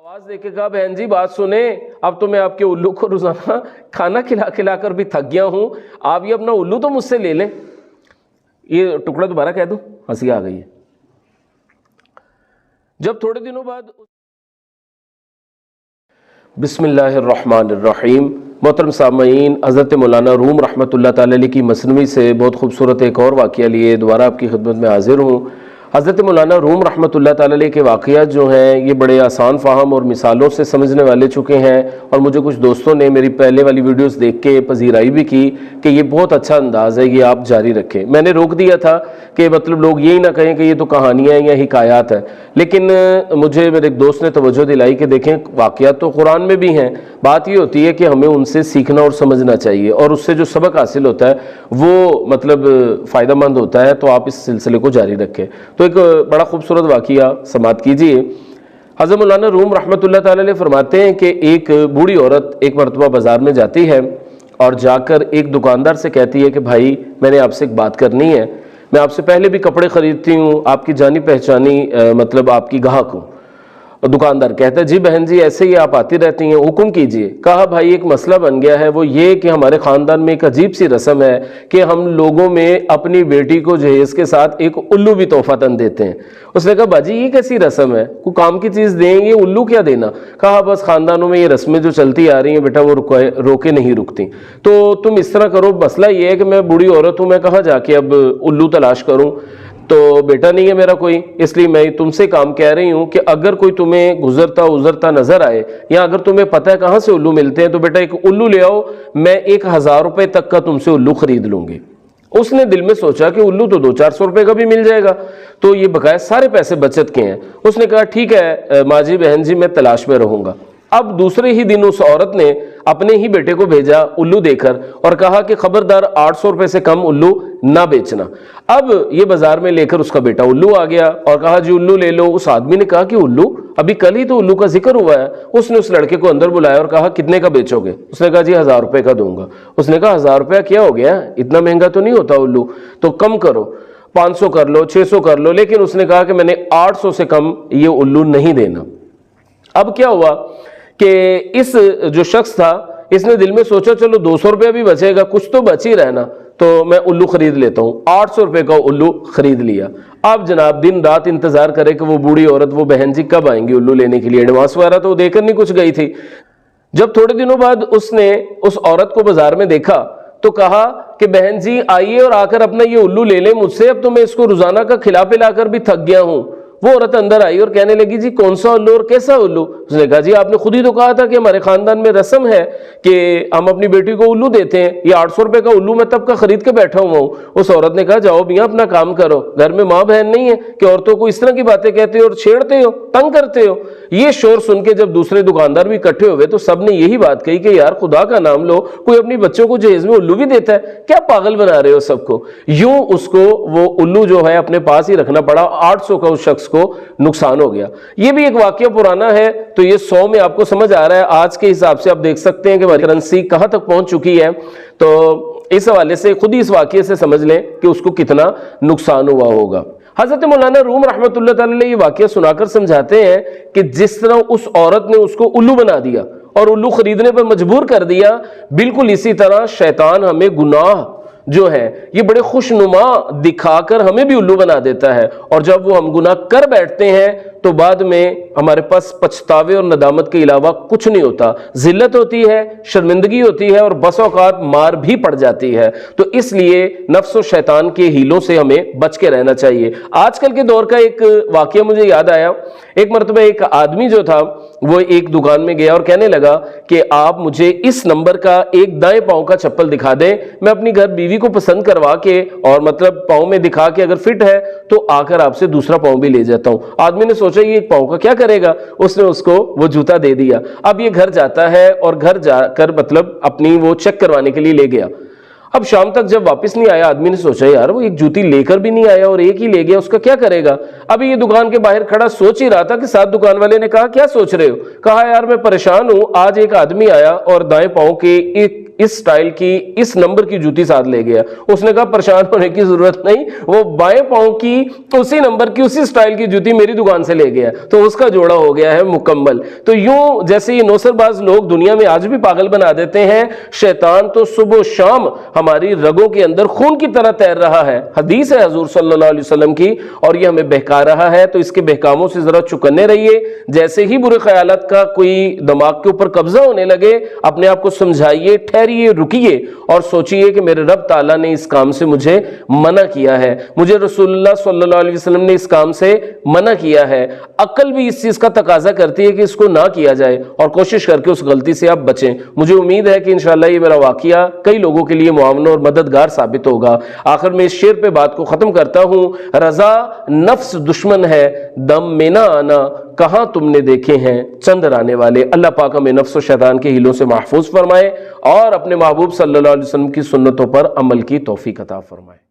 आवाज देके कहा बहन जी बात सुने, अब तो मैं आपके उल्लू को रोजाना खाना खिला खिला कर भी थक गया हूं, आप ये अपना उल्लू तो मुझसे ले लें। ये टुकड़ा दोबारा कह दूं, हंसी आ गई है। जब थोड़े दिनों बाद बिस्मिल्लाहिर्रहमानिर्रहीम, मोहतरम सामईन, हज़रत मौलाना रूम रहमतुल्लाह ताला अलैह की मसनवी से बहुत खूबसूरत एक और वाक़या लिए दोबारा आपकी खिदमत में हाजिर हूँ। हज़रत मौलाना रूम रहमतुल्लाह ताला अलैह के वाक़यात जो हैं ये बड़े आसान फ़ाहम और मिसालों से समझने वाले चुके हैं, और मुझे कुछ दोस्तों ने मेरी पहले वाली वीडियोस देख के पजीराई भी की कि ये बहुत अच्छा अंदाज़ है, ये आप जारी रखें। मैंने रोक दिया था कि मतलब लोग यही ना कहें कि ये तो कहानियाँ या हिकायात है, लेकिन मुझे मेरे एक दोस्त ने तवज्जो दिलाई कि देखें वाक़यात तो कुरान में भी हैं, बात ये होती है कि हमें उनसे सीखना और समझना चाहिए और उससे जो सबक हासिल होता है वो मतलब फ़ायदेमंद होता है। तो आप इस सिलसिले को जारी रखें। तो एक बड़ा खूबसूरत वाक़या समाअत कीजिए। हज़रत मौलाना रूम रहमतुल्लाह ताला अलैह फरमाते हैं कि एक बूढ़ी औरत एक मरतबा बाज़ार में जाती है और जाकर एक दुकानदार से कहती है कि भाई मैंने आपसे एक बात करनी है, मैं आपसे पहले भी कपड़े ख़रीदती हूँ, आपकी जानी पहचानी मतलब आपकी ग्राहक हूँ। दुकानदार कहता है जी बहन जी ऐसे ही आप आती रहती हैं, हुक्म कीजिए। कहा भाई एक मसला बन गया है, वो ये कि हमारे ख़ानदान में एक अजीब सी रस्म है कि हम लोगों में अपनी बेटी को जहेज़ के साथ एक उल्लू भी तोहफ़तन देते हैं। उसने कहा बाजी ये कैसी रस्म है, कोई काम की चीज़ दें, ये उल्लू क्या देना। कहा बस ख़ानदानों में ये रस्में जो चलती आ रही हैं बेटा वो रोके नहीं रुकती, तो तुम इस तरह करो, मसला ये है कि मैं बूढ़ी औरत हूँ, मैं कहाँ जाके अब उल्लू तलाश करूँ, तो बेटा नहीं है मेरा कोई, इसलिए मैं तुमसे काम कह रही हूं कि अगर कोई तुम्हें गुजरता उजरता नजर आए या अगर तुम्हें पता है कहां से उल्लू मिलते हैं तो बेटा एक उल्लू ले आओ, मैं 1000 रुपए तक का तुमसे उल्लू खरीद लूंगी। उसने दिल में सोचा कि उल्लू तो 200-400 रुपए का भी मिल जाएगा, तो ये बकाया सारे पैसे बचत के हैं। उसने कहा ठीक है माजी बहन जी मैं तलाश में रहूंगा। अब दूसरे ही दिन उस औरत ने अपने ही बेटे को भेजा उल्लू देकर और कहा कि खबरदार 800 रुपए से कम उल्लू ना बेचना। अब ये बाजार में लेकर उसका बेटा उल्लू आ गया और कहा जी उल्लू ले लो। उस आदमी ने कहा कि उल्लू, अभी कल ही तो उल्लू का जिक्र हुआ है। उसने उस लड़के को अंदर बुलाया और कहा कितने का बेचोगे। उसने कहा जी 1000 रुपए का दूंगा। उसने कहा 1000 रुपया क्या हो गया, इतना महंगा तो नहीं होता उल्लू, तो कम करो, 500 कर लो, 600 कर लो। लेकिन उसने कहा कि मैंने 800 से कम ये उल्लू नहीं देना। अब क्या हुआ कि इस जो शख्स था इसने दिल में सोचा चलो 200 रुपया भी बचेगा, कुछ तो बच ही रहना, तो मैं उल्लू खरीद लेता हूँ। 800 रुपये का उल्लू खरीद लिया। अब जनाब दिन रात इंतजार करे कि वो बूढ़ी औरत, वो बहन जी कब आएंगी उल्लू लेने के लिए। एडवांस वगैरह तो देकर नहीं कुछ गई थी। जब थोड़े दिनों बाद उसने उस औरत को बाजार में देखा तो कहा कि बहन जी आइए और आकर अपना ये उल्लू ले लें मुझसे, अब तो मैं इसको रोजाना का खिला पिला कर भी थक गया हूँ। वो औरत अंदर आई और कहने लगी जी कौन सा उल्लू और कैसा उल्लू। उसने कहा जी आपने खुद ही तो कहा था कि हमारे खानदान में रस्म है कि हम अपनी बेटी को उल्लू देते हैं, ये 800 रुपए का उल्लू मैं तब का खरीद के बैठा हुआ हूँ। उस औरत ने कहा जाओ मियाँ अपना काम करो, घर में माँ बहन नहीं है कि औरतों को इस तरह की बातें कहते हो और छेड़ते हो, तंग करते हो। ये शोर सुन के जब दूसरे दुकानदार भी इकट्ठे हुए तो सबने यही बात कही कि यार खुदा का नाम लो, कोई अपनी बच्चों को जहेज में उल्लू भी देता है, क्या पागल बना रहे हो सबको। यूं उसको वो उल्लू जो है अपने पास ही रखना पड़ा। 800 का उस शख्स को नुकसान हो गया। ये भी एक वाकया पुराना है, तो ये 100 में आपको समझ आ रहा है। आज के हिसाब से आप देख सकते हैं कि हमारी करेंसी कहां तक पहुंच चुकी है, तो इस हवाले से खुद ही इस वाकये से समझ लें कि उसको कितना नुकसान हुआ होगा। हजरत मौलाना रूम रहमतुल्लाह ताला अलैह ये वाकया सुनाकर समझाते हैं कि जिस तरह उस औरत ने उसको उल्लू बना दिया और उल्लू खरीदने पर मजबूर कर दिया, बिल्कुल इसी तरह शैतान हमें गुनाह जो है ये बड़े खुशनुमा दिखाकर हमें भी उल्लू बना देता है, और जब वो हम गुनाह कर बैठते हैं तो बाद में हमारे पास पछतावे और नदामत के अलावा कुछ नहीं होता। जिल्लत होती है, शर्मिंदगी होती है और बस औकात मार भी पड़ जाती है। तो इसलिए नफ्स और शैतान के हीलों से हमें बच के रहना चाहिए। आजकल के दौर का एक वाकया मुझे याद आया। एक मरतबा एक आदमी जो था वो एक दुकान में गया और कहने लगा कि आप मुझे इस नंबर का एक दाएं पांव का चप्पल दिखा दें, मैं अपनी घर बीवी को पसंद करवा के और मतलब पांव में दिखा के अगर फिट है तो आकर आपसे दूसरा पांव भी ले जाता हूं। आदमी ने सोचा ये एक पांव का क्या करेगा, उसने उसको वो जूता दे दिया। अब ये घर जाता है और घर जाकर मतलब अपनी वो चेक करवाने के लिए ले गया। اب شام تک جب واپس نہیں آیا آدمی نے سوچا یار وہ ایک جوتی لے کر بھی نہیں آیا اور ایک ہی لے گیا، اس کا کیا کرے گا؟ ابھی یہ دکان کے باہر کھڑا سوچ ہی رہا تھا کہ ساتھ دکان والے نے کہا کیا سوچ رہے ہو؟ کہا یار میں پریشان ہوں، آج ایک آدمی آیا اور دائیں پاؤں کے اس سٹائل کی اس نمبر کی جوتی ساتھ لے گیا۔ اس نے کہا پریشان ہونے کی ضرورت نہیں، وہ بائیں پاؤں کی اسی نمبر کی اسی سٹائل کی جوتی میری دکان سے لے گیا، تو اس کا جوڑا ہو گیا ہے مکمل۔ تو یوں جیسے یہ نوسر باز لوگ دنیا میں آج بھی پاگل بنا دیتے ہیں، شیطان تو صبح و شام ہماری رگوں کے اندر خون کی طرح تیر رہا ہے۔ حدیث ہے حضور صلی اللہ علیہ وسلم کی، اور یہ ہمیں بہکا رہا ہے، تو اس کے بہکاموں سے ذرا چکنے رہیے۔ جیسے ہی برے خیالات کا کوئی دماغ کے اوپر قبضہ ہونے لگے، اپنے آپ کو سمجھائیے، ٹھہریے، رکیے اور سوچئے کہ میرے رب تعالیٰ نے اس کام سے مجھے منع کیا ہے، مجھے رسول اللہ صلی اللہ علیہ وسلم نے اس کام سے منع کیا ہے۔ عقل بھی اس چیز کا تقاضا کرتی ہے کہ اس کو نہ کیا جائے، اور کوشش کر کے اس غلطی سے آپ بچیں۔ مجھے امید ہے کہ انشاءاللہ یہ میرا واقعہ کئی لوگوں کے لیے معاون اور مددگار ثابت ہوگا۔ آخر میں اس شعر پہ بات کو ختم کرتا ہوں، رضا نفس دشمن ہے، دم میں نہ آنا، کہاں تم نے دیکھے ہیں چند رانے والے۔ اللہ پاک ہمیں نفس و شیطان کے ہیلوں سے محفوظ فرمائے اور اپنے محبوب صلی اللہ علیہ وسلم کی سنتوں پر عمل کی توفیق عطا فرمائے۔